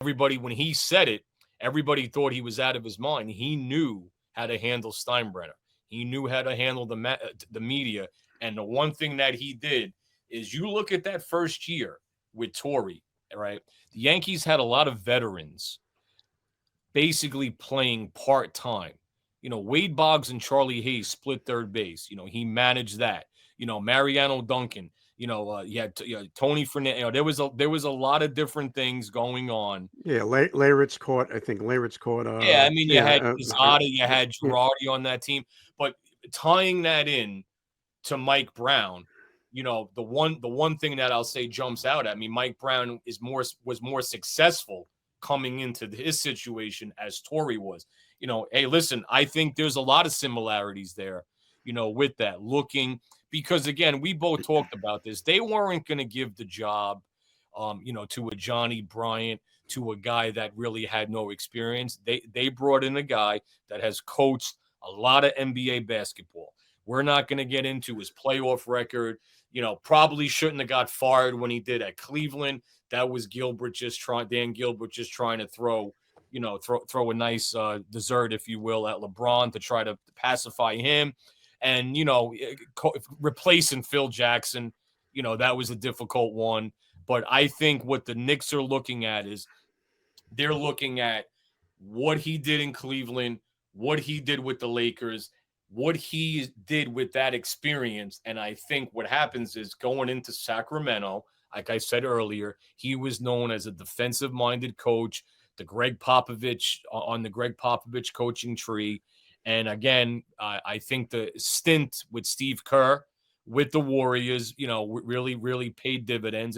everybody, when he said it, everybody thought he was out of his mind. He knew how to handle Steinbrenner. He knew how to handle the media. And the one thing that he did is, you look at that first year with Torre, right? The Yankees had a lot of veterans basically playing part time. Wade Boggs and Charlie Hayes split third base. He managed that. Mariano Duncan. You had Tony Fernandez. There was a lot of different things going on. Yeah, Leyritz caught. I think Leyritz caught. Yeah, I mean, you had Posada, you Yeah, had yeah, Girardi on that team, but tying that in to Mike Brown, the one thing that I'll say jumps out at me, Mike Brown was more successful coming into his situation as Torre was. Hey, listen, I think there's a lot of similarities there, with that looking, because again, we both talked about this. They weren't going to give the job, to a Johnny Bryant, to a guy that really had no experience. They brought in a guy that has coached a lot of NBA basketball. We're not going to get into his playoff record. Probably shouldn't have got fired when he did at Cleveland. That was Dan Gilbert just trying to throw a nice dessert, if you will, at LeBron to try to pacify him. And, replacing Phil Jackson, that was a difficult one. But I think what the Knicks are looking at is, they're looking at what he did in Cleveland, what he did with the Lakers, what he did with that experience. And I think what happens is, going into Sacramento, like I said earlier, he was known as a defensive-minded coach, on the Greg Popovich coaching tree. And again, I think the stint with Steve Kerr with the Warriors, really, really paid dividends.